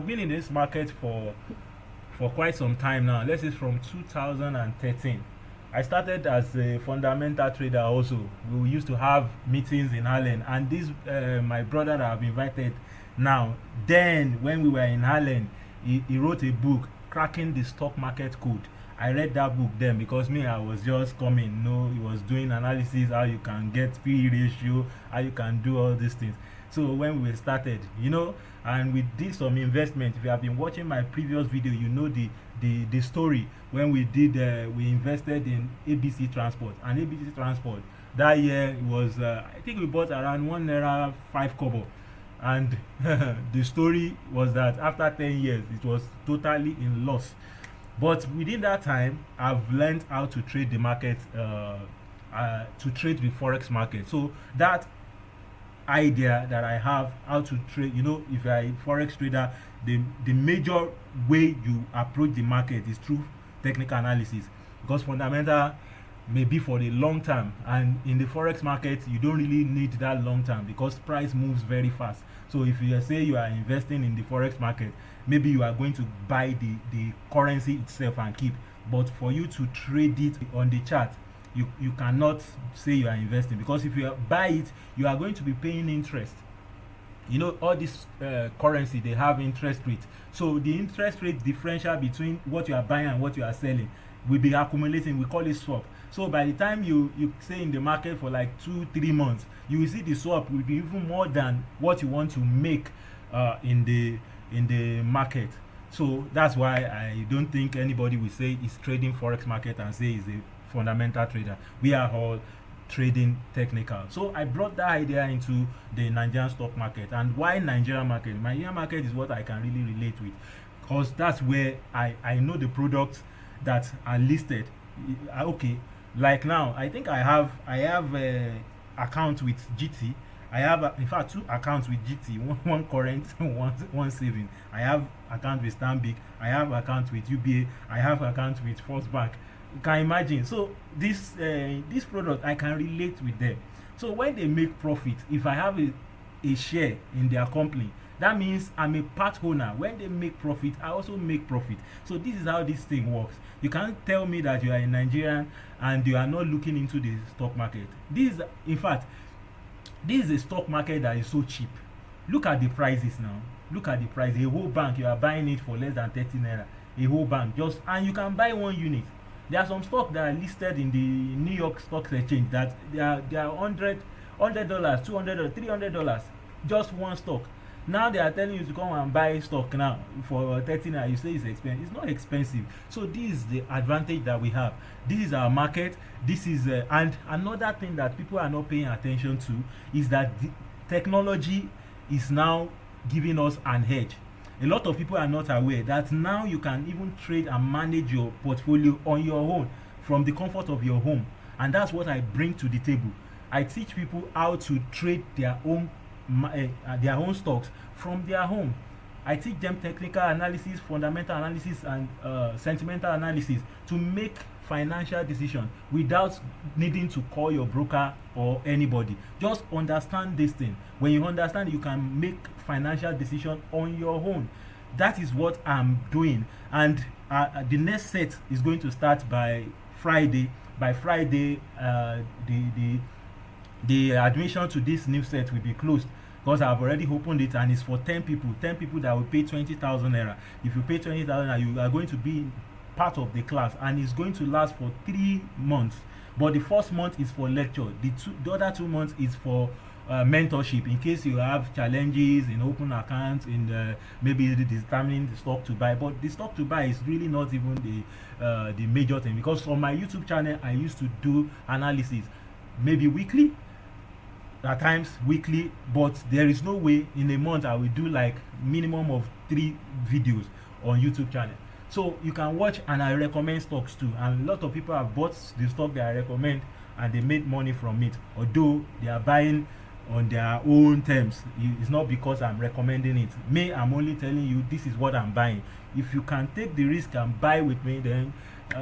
been in this market for quite some time now. Let's say from 2013. I started as a fundamental trader also. We used to have meetings in Harlem, and this my brother that I've invited now. Then when we were in Harlem, he wrote a book, Cracking the Stock Market Code. I read that book then because me, I was just coming. He was doing analysis how you can get P ratio, how you can do all these things. So when we started, and we did some investment. If you have been watching my previous video, you know the story when we did we invested in ABC Transport, and ABC Transport that year was I think we bought around 1 naira 5 kobo, and the story was that after 10 years it was totally in loss. But within that time, I've learned how to trade the market, to trade the forex market. So that idea that I have how to trade, if you're a forex trader, the major way you approach the market is through technical analysis, because fundamental may be for the long term, and in the forex market you don't really need that long term because price moves very fast. So if you say you are investing in the forex market, maybe you are going to buy the currency itself and keep, but for you to trade it on the chart, you cannot say you are investing, because if you buy it, you are going to be paying interest. All this currency, they have interest rate. So the interest rate differential between what you are buying and what you are selling will be accumulating. We call it swap. So by the time you stay in the market for like 2-3 months, you will see the swap will be even more than what you want to make in the market. So that's why I don't think anybody will say is trading forex market and say is a fundamental trader. We are all trading technical. So I brought that idea into the Nigerian stock market. And why Nigerian market? Nigerian market is what I can really relate with, because that's where I know the products that are listed. Okay, like now I think I have account with GT. I have in fact 2 accounts with GT, one current, one saving. I have account with Stanbic, I have account with UBA, I have account with First Bank. You can imagine. So this product, I can relate with them. So when they make profit, if I have a share in their company, that means I'm a part owner. When they make profit, I also make profit. So this is how this thing works. You can't tell me that you are a Nigerian and you are not looking into the stock market. In fact, this is a stock market that is so cheap. Look at the prices now. Look at the price. A whole bank, you are buying it for less than 30 naira. A whole bank, and you can buy 1 unit. There are some stocks that are listed in the New York Stock Exchange that they are $100, $200, $300, just one stock. Now they are telling you to come and buy stock now for 30 naira. You say it's expensive. It's not expensive. So this is the advantage that we have. This is our market. This is and another thing that people are not paying attention to is that the technology is now giving us an edge. A lot of people are not aware that now you can even trade and manage your portfolio on your own from the comfort of your home. And that's what I bring to the table. I teach people how to trade their own stocks from their home. I teach them technical analysis, fundamental analysis, and sentimental analysis to make financial decisions without needing to call your broker or anybody. Just understand this thing. When you understand, you can make financial decisions on your own. That is what I'm doing. And the next set is going to start by Friday. By Friday, the admission to this new set will be closed, because I've already opened it, and it's for 10 people. 10 people that will pay 20,000 naira. If you pay 20,000 naira, you are going to be part of the class, and it's going to last for 3 months. But the first month is for lecture. The other 2 months is for mentorship, in case you have challenges in open accounts, in maybe determining the stock to buy. But the stock to buy is really not even the major thing, because on my YouTube channel I used to do analysis maybe weekly, at times weekly, but there is no way in a month I will do like minimum of 3 videos on YouTube channel. So you can watch, and I recommend stocks too, and a lot of people have bought the stock that I recommend and they made money from it, although they are buying on their own terms. It's not because I'm recommending it. I'm only telling you this is what I'm buying. If you can take the risk and buy with me, then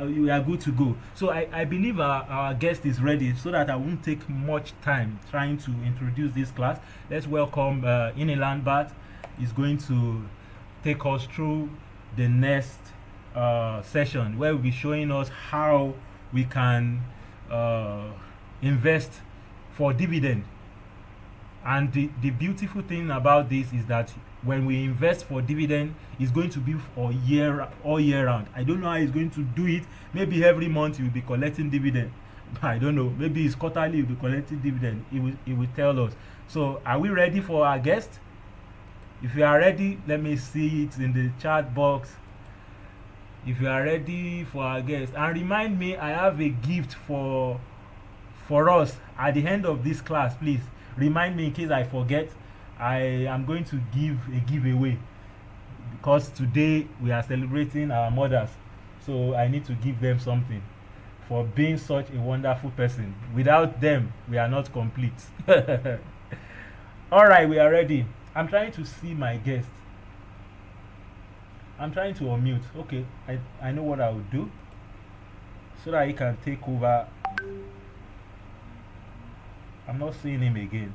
you are good to go. So I believe our guest is ready, so that I won't take much time trying to introduce this class. Let's welcome Inilan Bat. Is going to take us through the next session, where we'll be showing us how we can uh, invest for dividend. And the beautiful thing about this is that when we invest for dividend, it's going to be for year all year round. I don't know how he's going to do it. Maybe every month you'll be collecting dividend. I don't know. Maybe it's quarterly you'll be collecting dividend. It will tell us. So are we ready for our guest? If you are ready, let me see it in the chat box. If you are ready for our guest, and remind me, I have a gift for us at the end of this class. Please remind me in case I forget. I am going to give a giveaway because today we are celebrating our mothers, so I need to give them something for being such a wonderful person. Without them, we are not complete. All right, we are ready. I'm trying to see my guest. I'm trying to unmute. Okay, I know what I will do so that he can take over. I'm not seeing him again.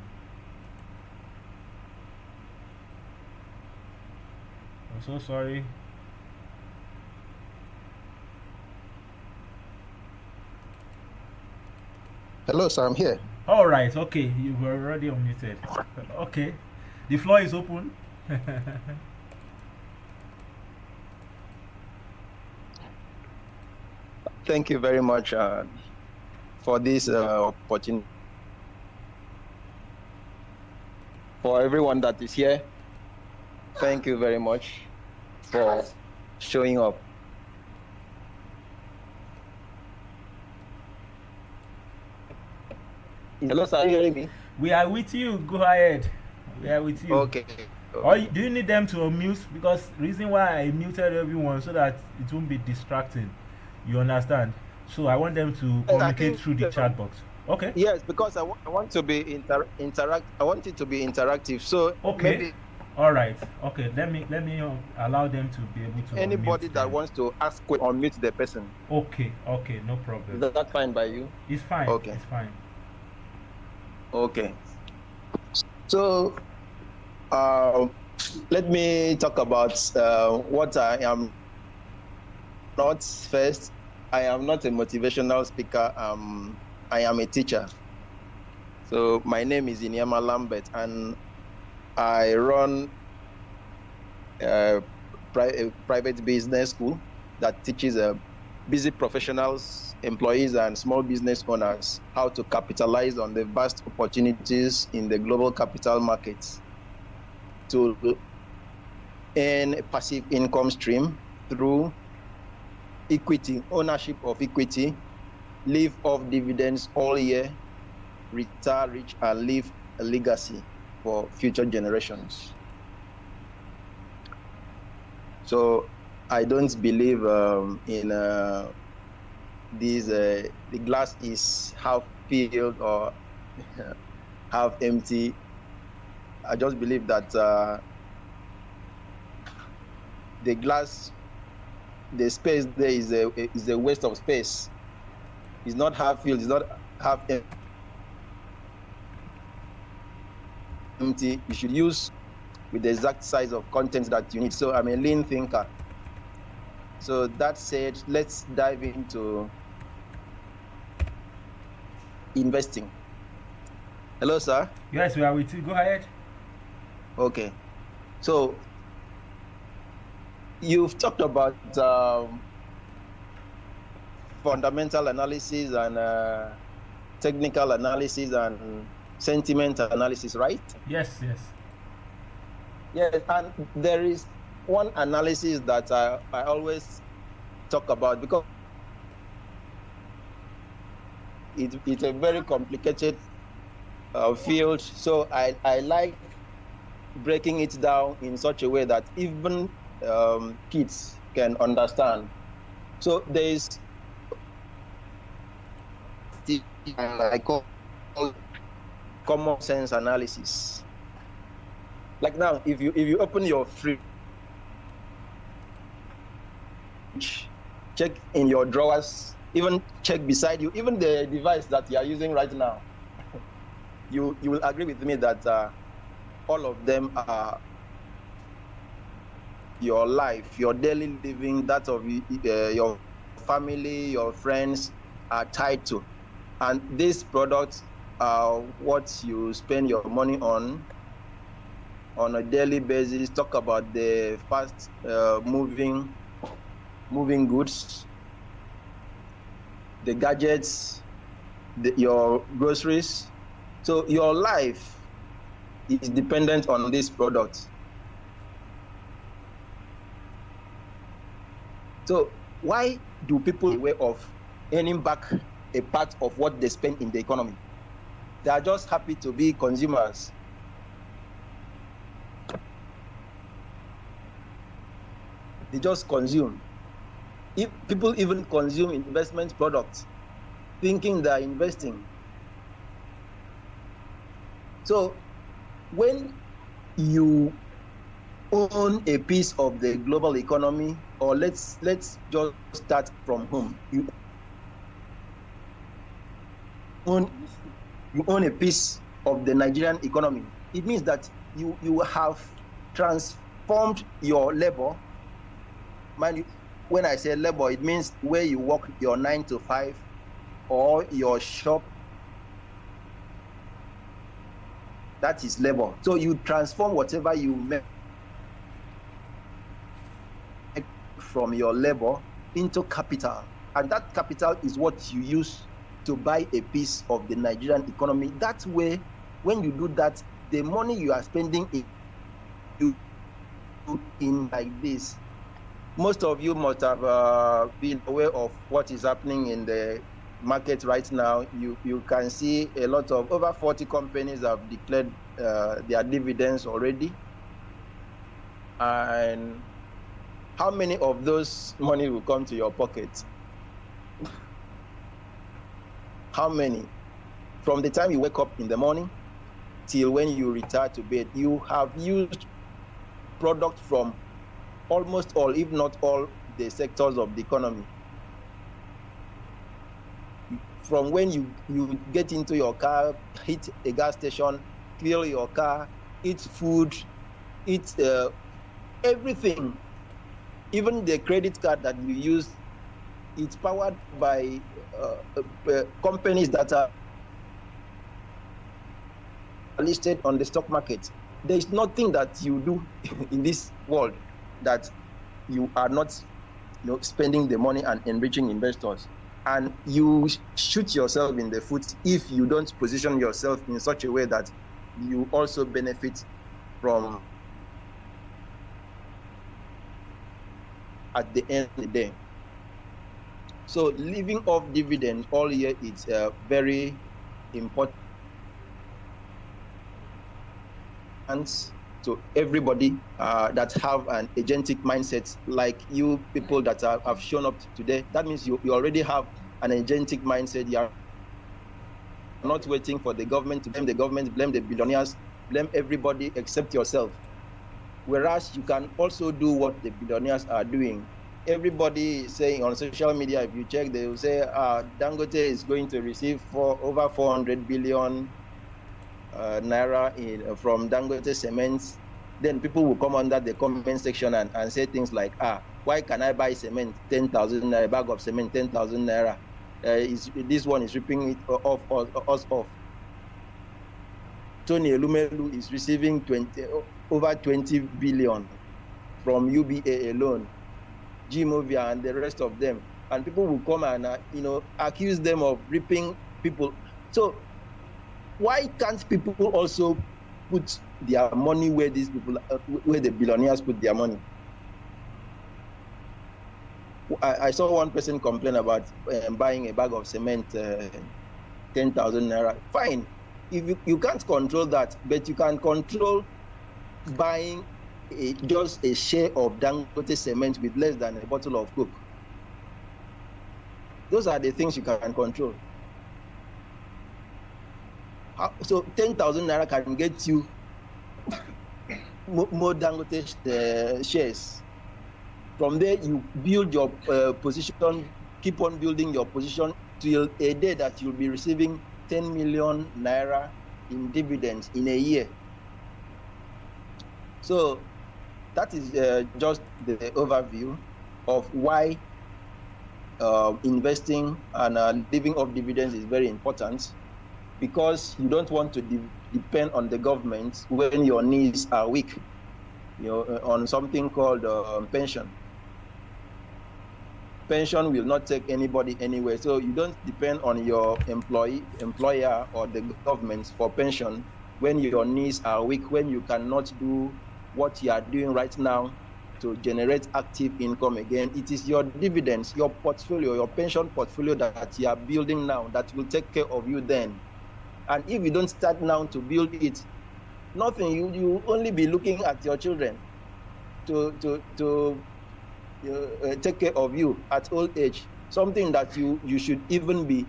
I'm so sorry. Hello, sir. I'm here. All right, okay, you were already unmuted. Okay, the floor is open. Thank you very much for this opportunity. For everyone that is here, thank you very much for showing up. Hello, sir. Are you hearing me? We are with you. Go ahead. We are with you. Okay. Or do you need them to unmute? Because reason why I muted everyone so that it won't be distracting. You understand? So I want them to communicate through the chat box. Okay. Yes, because I want to be interact. I want it to be interactive. So okay. Maybe all right. Okay. Let me allow them to be able to. Anybody that wants to ask, unmute the person. Okay. Okay. No problem. Is that fine by you? It's fine. Okay. It's fine. Okay. So, let me talk about what I am not first. I am not a motivational speaker. I am a teacher. So my name is Inyama Lambert, and I run a private business school that teaches busy professionals, employees, and small business owners how to capitalize on the vast opportunities in the global capital markets to earn a passive income stream through equity, ownership of equity, live off dividends all year, retire rich, and leave a legacy for future generations. So I don't believe in the glass is half filled or half empty. I just believe that the glass, the space there is a waste of space. It's not half filled. It's not half empty. You should use with the exact size of content that you need. So I'm a lean thinker. So that said, let's dive into investing. Hello, sir. Yes, we are with you. Go ahead. Okay. So you've talked about fundamental analysis and technical analysis and sentiment analysis, right? Yes, yes. Yes, and there is one analysis that I always talk about because it's a very complicated field. So I like breaking it down in such a way that even kids can understand. So there is I call common sense analysis. Like now, if you open your fridge, check in your drawers, even check beside you, even the device that you are using right now, you will agree with me that all of them are your life, your daily living, that of your family, your friends are tied to. And these products are what you spend your money on a daily basis. Talk about the fast moving goods, the gadgets, your groceries. So your life is dependent on these products. So why do people aware of earning back a part of what they spend in the economy? They are just happy to be consumers. They just consume. If people even consume investment products, thinking they are investing. So when you own a piece of the global economy, or let's just start from home. You own a piece of the Nigerian economy. It means that you have transformed your labor. Mind you, when I say labor, it means where you work your 9 to 5 or your shop. That is labor. So you transform whatever you make from your labor into capital, and that capital is what you use to buy a piece of the Nigerian economy. That way, when you do that, the money you are spending in like this, most of you must have been aware of what is happening in the market right now. You can see a lot of over 40 companies have declared their dividends already. And how many of those money will come to your pocket? How many? From the time you wake up in the morning till when you retire to bed, you have used product from almost all, if not all, the sectors of the economy. From when you get into your car, hit a gas station, clear your car, eat food, eat everything, even the credit card that you use, it's powered by companies that are listed on the stock market. There is nothing that you do in this world that you are not spending the money and enriching investors. And you shoot yourself in the foot if you don't position yourself in such a way that you also benefit from at the end of the day. So living off dividends all year is very important to everybody that have an agentic mindset, like you people that have shown up today. That means you already have an agentic mindset. You are not waiting for the government to blame the government, blame the billionaires, blame everybody except yourself. Whereas you can also do what the billionaires are doing. Everybody is saying on social media, if you check, they will say Dangote is going to receive over 400 billion naira from Dangote Cements. Then people will come under the comment section and say things like, why can I buy cement 10,000 naira, a bag of cement 10,000 naira? This one is ripping it us off. Tony Elumelu is receiving over 20 billion from UBA alone, G-Movia and the rest of them. And people will come and accuse them of ripping people. So why can't people also put their money where these people, where the billionaires put their money? I saw one person complain about buying a bag of cement, 10,000 naira. Fine, if you can't control that, but you can control buying just a share of Dangote cement with less than a bottle of Coke. Those are the things you can control. So 10,000 naira can get you more Dangote shares. From there, you build your position, keep on building your position till a day that you'll be receiving 10 million naira in dividends in a year. So that is just the overview of why investing and living off dividends is very important, because you don't want to depend on the government when your needs are weak, on something called pension. Pension will not take anybody anywhere, so you don't depend on your employer or the government for pension when your needs are weak, when you cannot do what you are doing right now to generate active income again. It is your dividends, your portfolio, your pension portfolio that you are building now that will take care of you then. And if you don't start now to build it, nothing. You only be looking at your children to take care of you at old age. Something that you should even be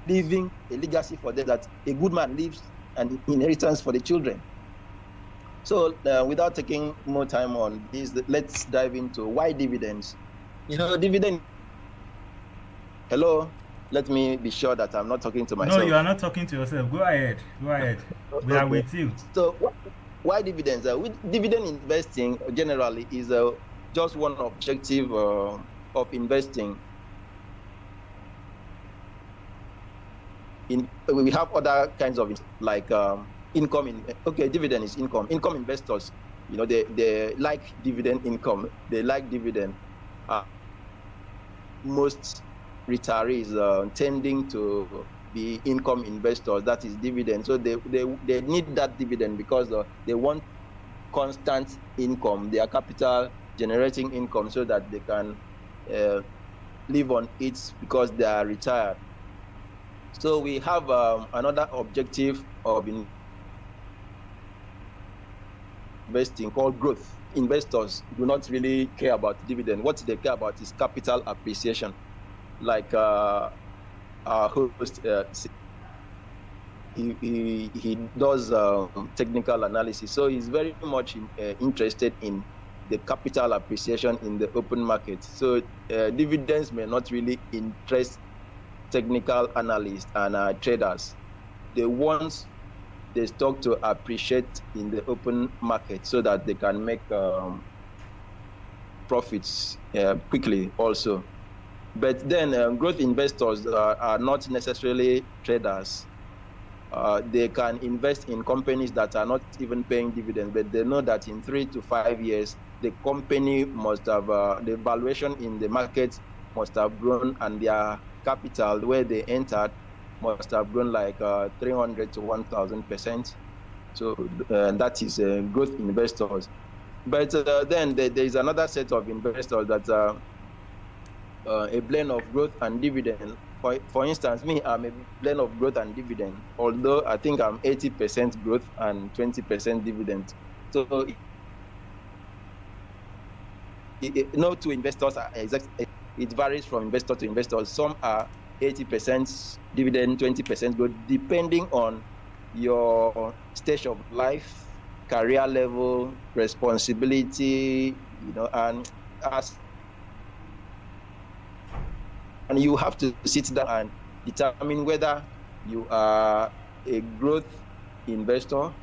leaving a legacy for them, that a good man leaves an inheritance for the children. So without taking more time on this, let's dive into why dividends. Dividend. Hello. Let me be sure that I'm not talking to No, you myself. are not talking to yourself. Go ahead. Go ahead. We are Okay. with you. So why dividends? Dividend investing generally is just one objective of investing. We have other kinds of like income. Dividend is income. Income investors, they like dividend income. They like dividend. Most retirees tending to be income investors, that is dividend. So they need that dividend because they want constant income, their capital generating income, so that they can live on it because they are retired. So we have another objective of investing called growth. Investors do not really care about dividend. What they care about is capital appreciation. Like our host, he does technical analysis, so he's very much interested in the capital appreciation in the open market. So dividends may not really interest technical analysts and traders. They want the stock to appreciate in the open market so that they can make profits quickly also. But then growth investors are not necessarily traders. They can invest in companies that are not even paying dividends, but they know that in 3 to 5 years, the company must have, the valuation in the market must have grown, and their capital where they entered must have grown like 300 to 1,000%. So that is growth investors. But then there is another set of investors that are a blend of growth and dividend. For instance, me, I'm a blend of growth and dividend, although I think I'm 80% growth and 20% dividend. So no two investors are exact. It varies from investor to investor. Some are 80% dividend, 20% growth, depending on your stage of life, career level, responsibility, and you have to sit down and determine whether you are a growth investor,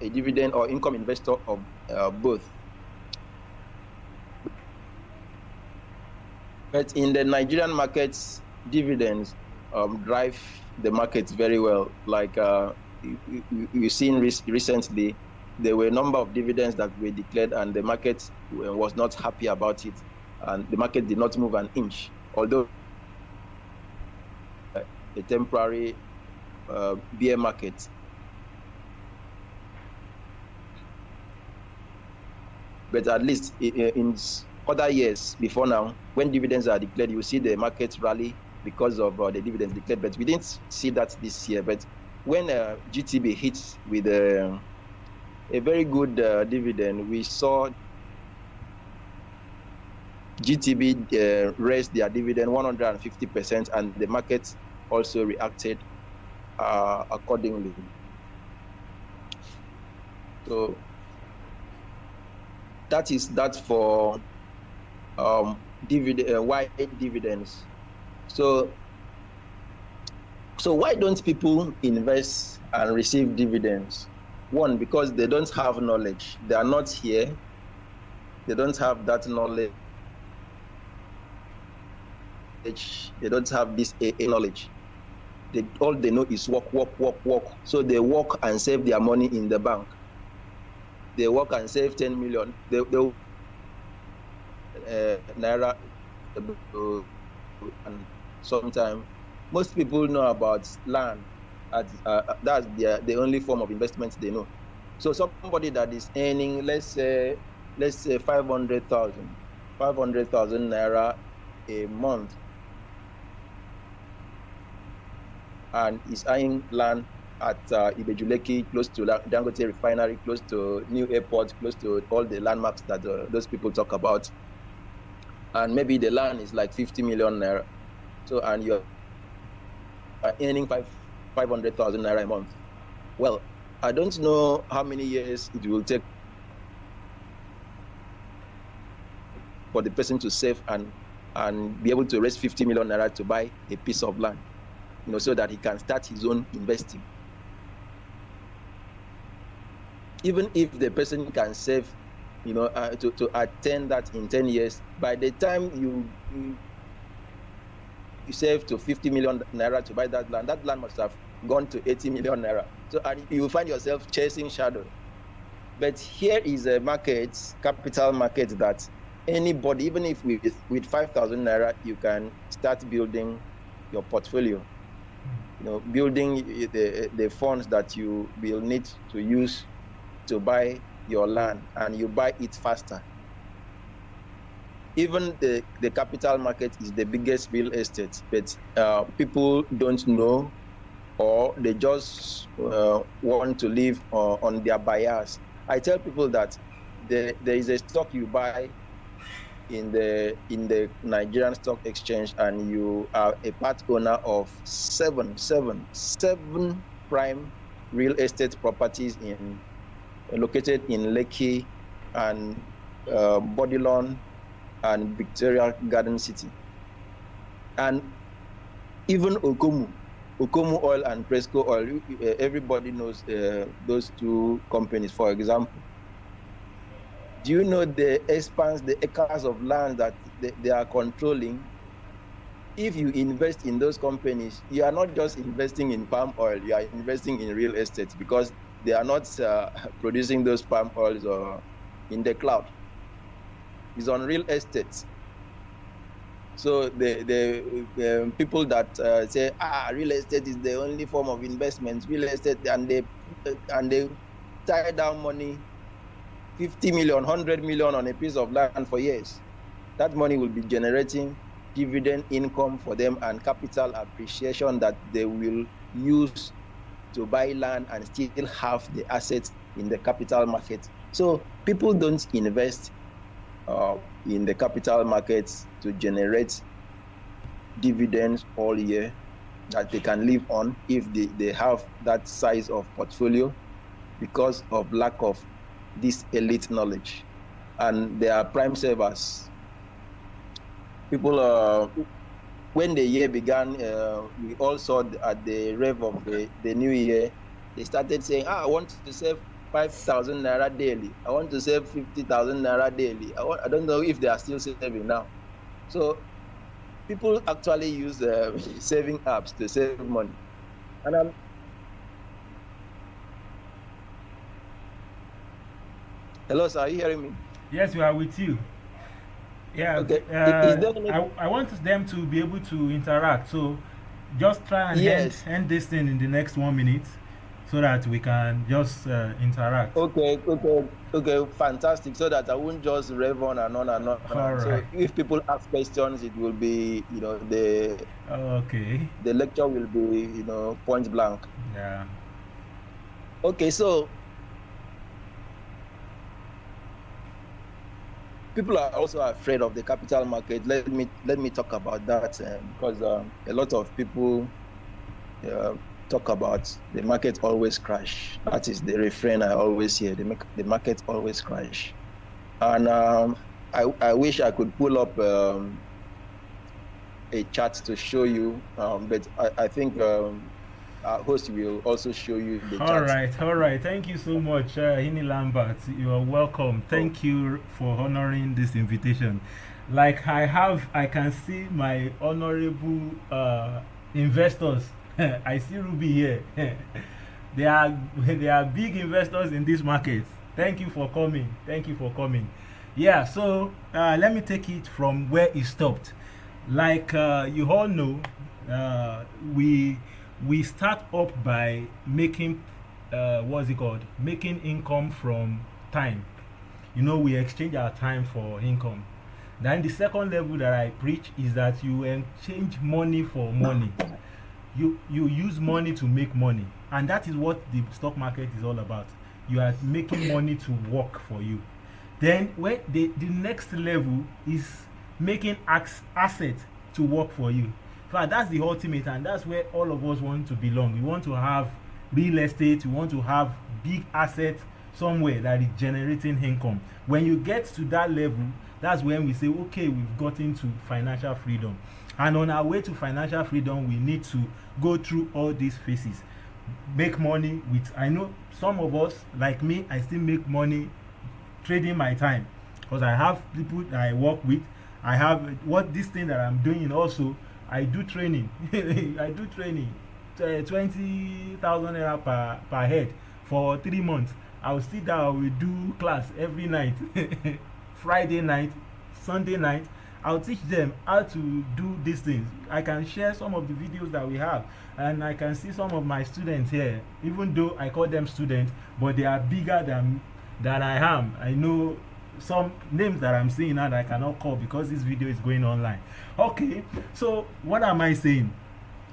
a dividend or income investor, of both. But in the Nigerian markets, dividends drive the markets very well. Like you've seen recently, there were a number of dividends that were declared, and the market was not happy about it, and the market did not move an inch, although a temporary bear market. But at least in other years before now, when dividends are declared, you see the market rally because of the dividends declared. But we didn't see that this year. But when GTB hits with a very good dividend, we saw GTB raised their dividend 150%, and the market also reacted accordingly. So that is that for why dividends. So why don't people invest and receive dividends. One, because they don't have knowledge. They are not here. They don't have that knowledge. They don't have this AA knowledge. All they know is work, work, work, work. So they work and save their money in the bank. They work and save 10 million. They naira, and sometimes most people know about land. That's the only form of investment they know. So somebody that is earning, let's say 500,000 naira a month, and is eyeing land at Ibejuleki, close to Dangote refinery, close to new airport, close to all the landmarks that those people talk about. And maybe the land is like 50 million naira. So, and you're earning 500,000 naira a month. Well, I don't know how many years it will take for the person to save and be able to raise 50 million naira to buy a piece of land, so that he can start his own investing. Even if the person can save, to attain that in 10 years, by the time you save to 50 million naira to buy that land must have gone to 80 million naira. So you find yourself chasing shadow. But here is a market, capital market, that anybody, even if with 5,000 naira, you can start building your portfolio. Building the funds that you will need to use to buy your land, and you buy it faster. Even the capital market is the biggest real estate, but people don't know, or they just want to live on their bias. I tell people that there is a stock you buy in the Nigerian Stock Exchange, and you are a part owner of seven prime real estate properties located in Lekki and Bodilon and Victoria Garden City. And even Okomu Oil and Presco Oil, everybody knows those two companies, for example. Do you know the expanse, the acres of land that they are controlling? If you invest in those companies, you are not just investing in palm oil, you are investing in real estate, because they are not producing those palm oils or in the cloud. It's on real estate. So the people that say real estate is the only form of investment, real estate, and they tie down money, 50 million, 100 million on a piece of land for years. That money will be generating dividend income for them and capital appreciation that they will use to buy land and still have the assets in the capital market. So people don't invest in the capital markets to generate dividends all year that they can live on if they have that size of portfolio, because of lack of this elite knowledge. And they are prime savers. People, when the year began, we all saw at the rev of the new year, they started saying, I want to save 5,000 naira daily. I want to save 50,000 naira daily. I don't know if they are still saving now. So people actually use saving apps to save money. And hello, sir, are you hearing me? Yes, we are with you. Yeah, Okay. I want them to be able to interact. So just try and Yes. end this thing in the next 1 minute so that we can just interact. Okay, fantastic. So that I won't just rev on and on and on. All So right. if people ask questions, it will be, the lecture will be, point blank. Yeah. Okay, so people are also afraid of the capital market. Let me talk about that, because a lot of people talk about the market always crash. That is the refrain I always hear. The market always crash. And I wish I could pull up a chart to show you, but I think our host will also show you the All chart. right, all right. Thank you so much, Hini Lambert. You are welcome. Oh, Thank you for honoring this invitation. I can see my honorable investors. I see Ruby here. they are they are big investors in this market. Thank you for coming. Thank you for coming. Yeah. So let me take it from where it stopped. Like you all know, uh, we we start up by making what's it called? Making income from time. You know, we exchange our time for income. Then the second level that I preach is that you exchange money for money. You use money to make money, and that is what the stock market is all about. You are making money to work for you. Then when the next level is making assets to work for you. In fact, that's the ultimate, and that's where all of us want to belong. We want to have real estate, we want to have big assets somewhere that is generating income. When you get to that level, that's when we say, okay, we've gotten to financial freedom. And on our way to financial freedom, we need to go through all these phases. Make money with, I know some of us, like me, I still make money trading my time because I have people that I work with. I have what this thing that I'm doing also. I do training. I do training. 20,000 naira per head for 3 months. I will sit down. I will do class every night, Friday night, Sunday night. I'll teach them how to do these things. I can share some of the videos that we have, and I can see some of my students here. Even though I call them students, but they are bigger than I am. I know some names that I'm seeing now that I cannot call because this video is going online. Okay, so what am I saying?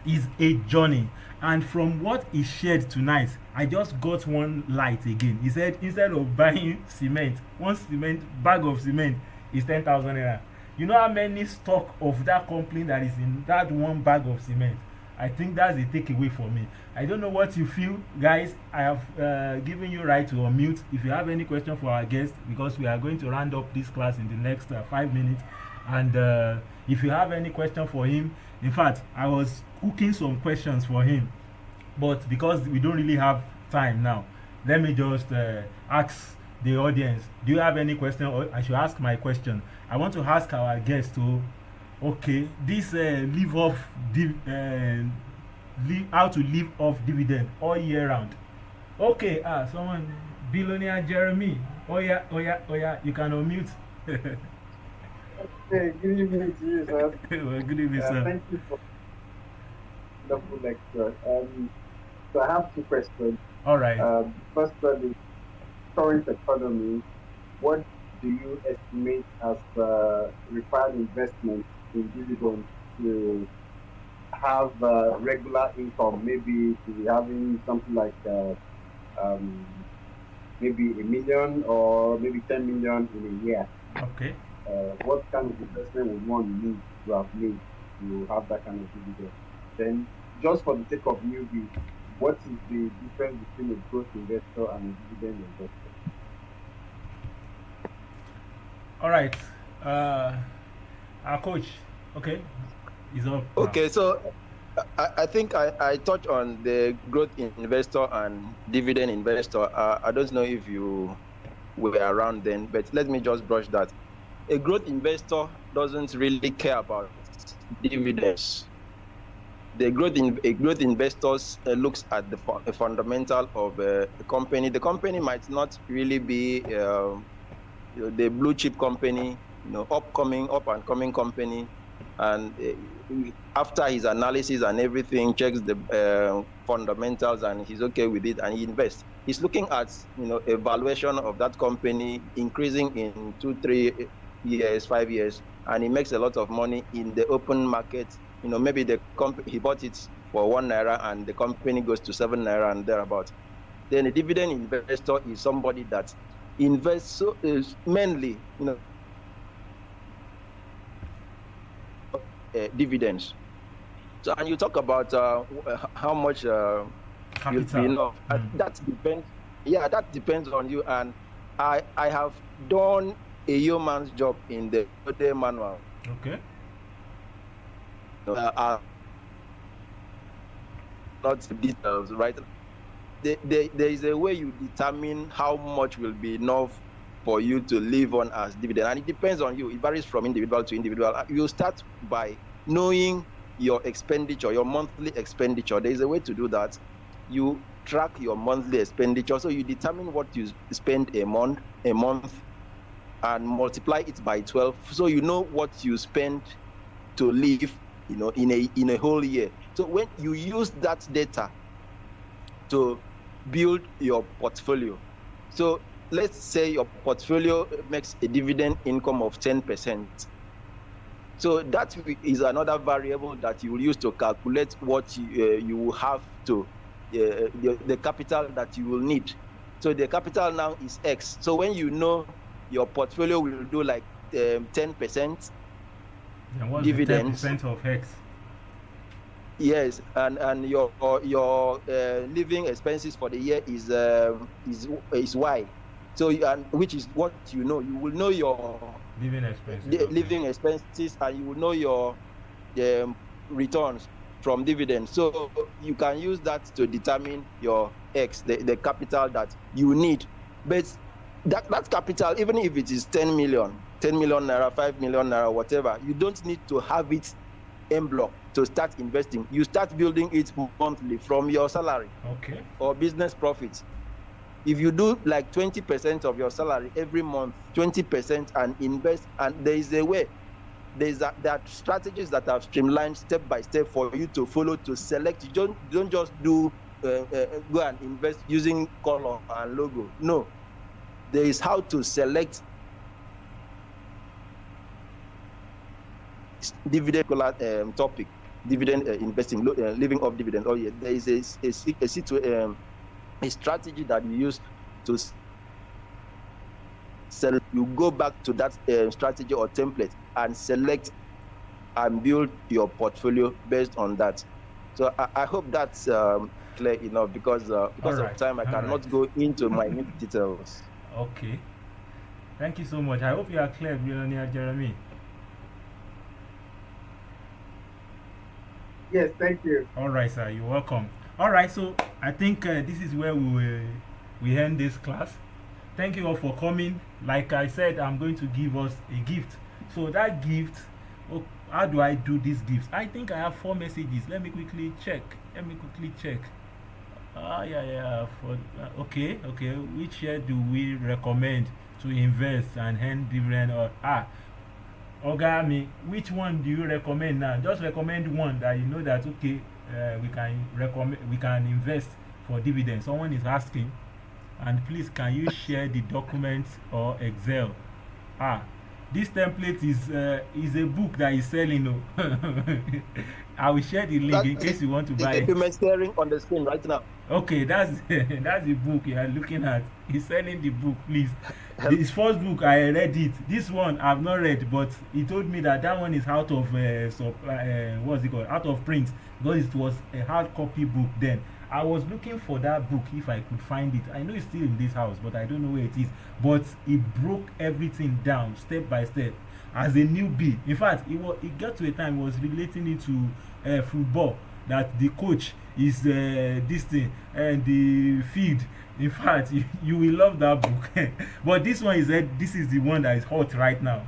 Is a journey. And from what he shared tonight, I just got one light again. He said instead of buying cement, one cement bag of cement is 10,000 naira. You know how many stock of that company that is in that one bag of cement? I think that's a takeaway for me. I don't know what you feel, guys. I have given you right to unmute if you have any question for our guest, because we are going to round up this class in the next 5 minutes. And if you have any question for him, in fact, I was cooking some questions for him, but because we don't really have time now, let me just ask the audience, do you have any question, or I should ask my question? I want to ask our guest to, okay, this how to live off dividend all year round. Okay, someone, billionaire Jeremy. Oh yeah, oh yeah, oh yeah, you can unmute. Hey, good evening to you, sir. Well, good evening, sir. Thank you for the wonderful lecture. So I have two questions. All right. First one is current economy. What do you estimate as required investment in dividends to have regular income? Maybe to be having something like um, maybe 1 million or maybe 10 million in a year. Okay. What kind of investment would one need to have made to have that kind of dividend? Then, just for the sake of newbies, what is the difference between a growth investor and a dividend investor? All right. Our coach, okay, is up. Okay, so I think I touched on the growth investor and dividend investor. I don't know if you were around then, but let me just brush that. A growth investor doesn't really care about dividends. A growth investor looks at the fundamental of a company. The company might not really be the blue chip company, up and coming company, and after his analysis and everything, checks the fundamentals and he's okay with it, and he invests. He's looking at a valuation of that company increasing in 2-3 years, 5 years, and he makes a lot of money in the open market. Maybe he bought it for 1 naira and the company goes to 7 naira and thereabout. Then a dividend investor is somebody that invests mainly, dividends. So, and you talk about how much you'll be enough. That depends. Yeah, that depends on you. And I have done a yeoman's job in the manual. Okay. not details, right? There is a way you determine how much will be enough for you to live on as dividend, and it depends on you. It varies from individual to individual. You start by knowing your expenditure, your monthly expenditure. There is a way to do that. You track your monthly expenditure, so you determine what you spend a month, and multiply it by 12, so you know what you spend to live, in a whole year. So when you use that data to build your portfolio, so let's say your portfolio makes a dividend income of 10%. So that is another variable that you will use to calculate what you will have to, the capital that you will need. So the capital now is X. So when you know your portfolio will do like 10% And what's the dividends, 10% of X? yes, and your living expenses for the year is Y. So and which is what you will know your Living expenses. Okay. living expenses, and you will know your returns from dividends. So you can use that to determine your X, the capital that you need. But that capital, even if it is 10 million naira, 5 million naira, whatever, you don't need to have it en bloc to start investing. You start building it monthly from your salary, Okay. or business profits. If you do like 20% of your salary every month, 20%, and invest, and there is a way, there are strategies that are streamlined step by step for you to follow to select. You don't just do go and invest using color and logo. No, there is how to select dividend topic, dividend investing, living off dividends. Oh yeah, there is a strategy that you use to sell. You go back to that strategy or template and select and build your portfolio based on that. So I hope that's clear enough, because of time I cannot go into minute details. Okay. Thank you so much. I hope you are clear, Billionaire Jeremy. Yes, thank you. All right, sir. You're welcome. All right. So I think this is where we end this class. Thank you all for coming. Like I said, I'm going to give us a gift. So that gift, oh, how do I do these gifts? I think I have 4 messages. Let me quickly check. Yeah. Okay. Which share do we recommend to invest and earn dividend? Or Ogami, which one do you recommend now? Just recommend one that you know that okay, we can invest for dividends. Someone is asking, and please can you share the documents or Excel? This template is a book that is selling. I will share the link in case you want to buy the it. document staring on the screen right now. Okay, that's that's the book you are looking at. He's selling the book, please. This first book I read it. This one I've not read, but he told me that that one is out of what's it called? Out of print, because it was a hard copy book then. I was looking for that book if I could find it. I know it's still in this house, but I don't know where it is. But it broke everything down step by step as a newbie. In fact, it got to a time he was relating it to football, that the coach is this thing and the field. In fact, you will love that book. But this one is this is the one that is hot right now.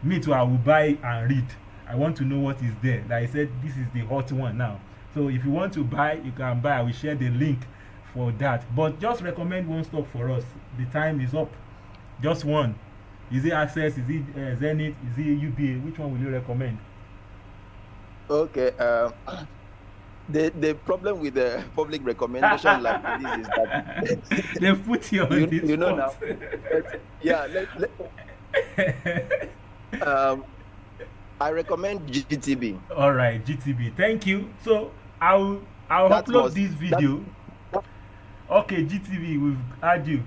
Me too, I will buy and read. I want to know what is there. Like I said, this is the hot one now. So if you want to buy, you can buy. I will share the link for that. But just recommend one stock for us. The time is up. Just one. Is it Access? Is it Zenith? Is it UBA? Which one will you recommend? Okay. The problem with the public recommendation like this is that they put you on this you know now. Yeah. I recommend GTB. All right, GTB. Thank you. So I'll upload this video. Okay, GTB, we've had you.